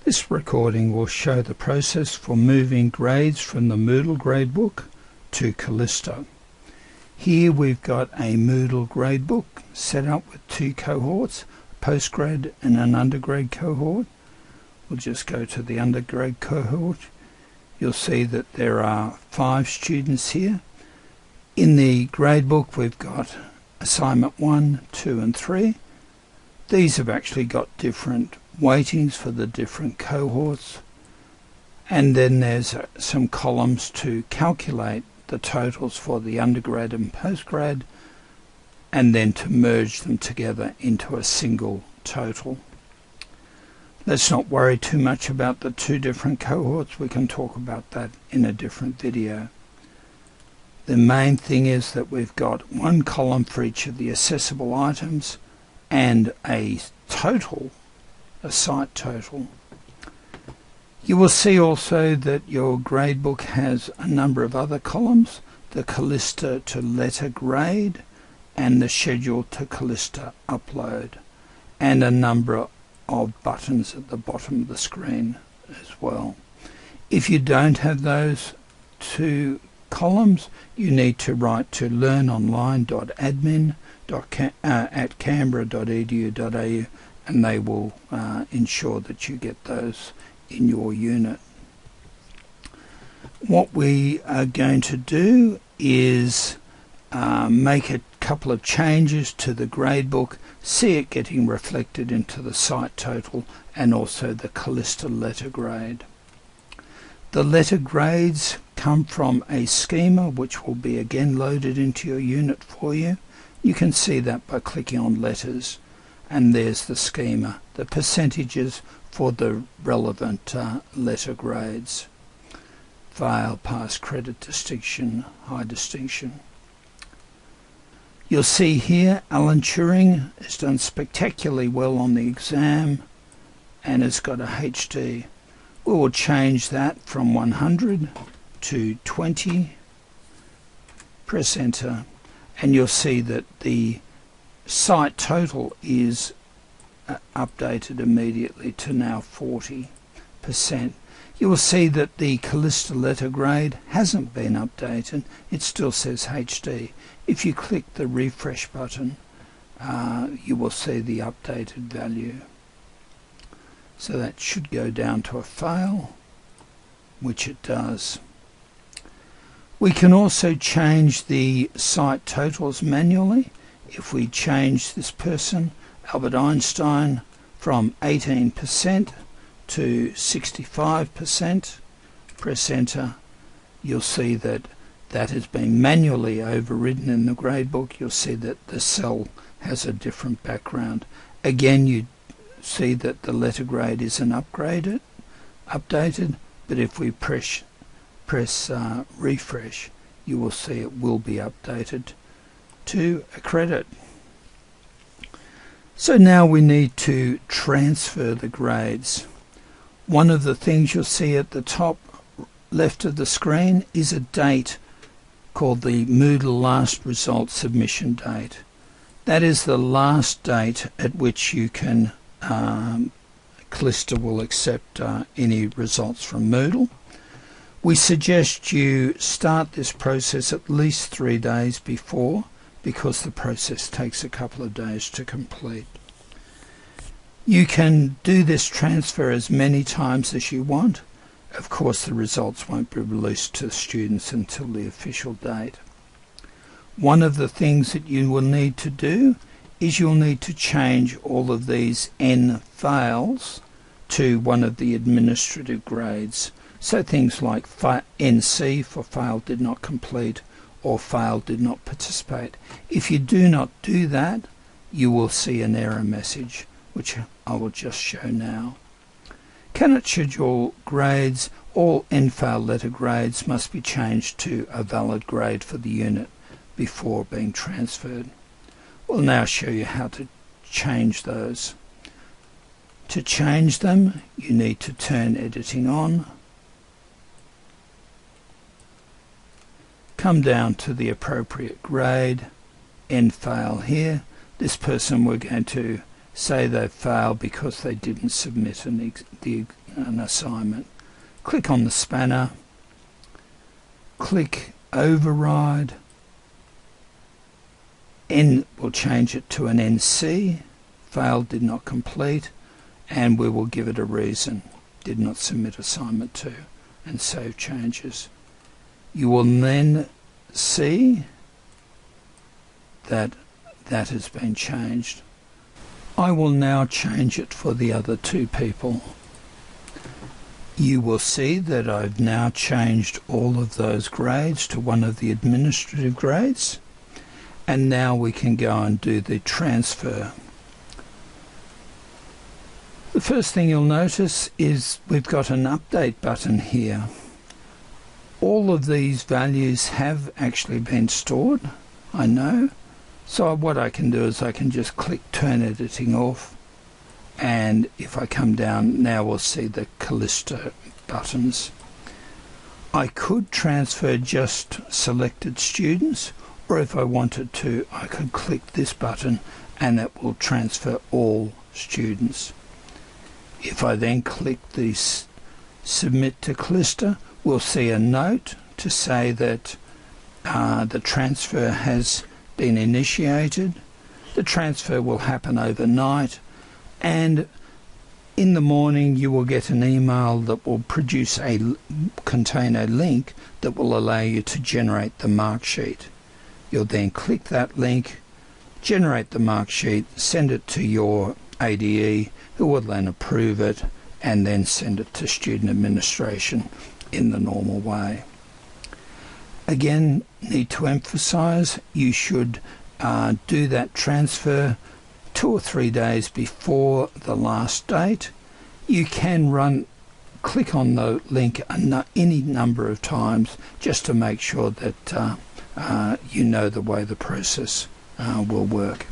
This recording will show the process for moving grades from the Moodle Gradebook to Callista. Here we've got a Moodle Gradebook set up with two cohorts, a postgrad and an undergrad cohort. We'll just go to the undergrad cohort. You'll see that there are 5 students here. In the Gradebook we've got assignment 1, 2 and 3. These have actually got different weightings for the different cohorts, and then there's some columns to calculate the totals for the undergrad and postgrad, and then to merge them together into a single total. Let's not worry too much about the 2 different cohorts. We can talk about that in a different video. The main thing is that we've got 1 column for each of the accessible items and a total, a site total. You will see also that your gradebook has a number of other columns, the Callista to letter grade and the schedule to Callista upload, and a number of buttons at the bottom of the screen as well. If you don't have those 2 columns, you need to write to learnonline.admin@canberra.edu.au and they will ensure that you get those in your unit. What we are going to do is make a couple of changes to the gradebook, see it getting reflected into the site total and also the Callista letter grade. The letter grades come from a schema which will be again loaded into your unit for you. You can see that by clicking on letters, and there's the schema, the percentages for the relevant letter grades: fail, pass, credit, distinction, high distinction. You'll see here Alan Turing has done spectacularly well on the exam and has got a HD. We will change that from 100 to 20, press enter, and you'll see that the site total is updated immediately to now 40%. You will see that the Callista letter grade hasn't been updated. It still says HD. If you click the refresh button, you will see the updated value. So that should go down to a fail, which it does. We can also change the site totals manually. If we change this person, Albert Einstein, from 18% to 65%, press enter, you'll see that that has been manually overridden in the gradebook. You'll see that the cell has a different background. Again, you see that the letter grade isn't updated, but if we press refresh, you will see it will be updated to a credit. So now we need to transfer the grades. One of the things you'll see at the top left of the screen is a date called the Moodle last result submission date. That is the last date at which you can Callista will accept any results from Moodle. We suggest you start this process at least 3 days before, because the process takes a couple of days to complete. You can do this transfer as many times as you want. Of course, the results won't be released to students until the official date. One of the things that you will need to do is you'll need to change all of these N fails to one of the administrative grades. So things like NC for failed did not complete or failed did not participate. If you do not do that, you will see an error message, which I will just show now. Cannot schedule grades. All N-fail letter grades must be changed to a valid grade for the unit before being transferred. We'll now show you how to change those. To change them, you need to turn editing on, come down to the appropriate grade, N-fail here. This person we're going to say they failed because they didn't submit an assignment. Click on the spanner, click override, we'll change it to an NC, failed, did not complete, and we will give it a reason, did not submit assignment 2, and save changes. You will then see that that has been changed. I will now change it for the other 2 people. You will see that I've now changed all of those grades to one of the administrative grades, and now we can go and do the transfer. The first thing you'll notice is we've got an update button here. All of these values have actually been stored, I know. So what I can do is I can just click turn editing off, and if I come down now we'll see the Callista buttons. I could transfer just selected students, or if I wanted to I could click this button and it will transfer all students. If I then click this submit to Callista, we'll see a note to say that the transfer has been initiated. The transfer will happen overnight, and in the morning you will get an email that will contain a link that will allow you to generate the mark sheet. You'll then click that link, generate the mark sheet, send it to your ADE, who will then approve it and then send it to student administration in the normal way. Again, need to emphasize, you should do that transfer 2 or 3 days before the last date. You can click on the link any number of times just to make sure that you know the way the process will work.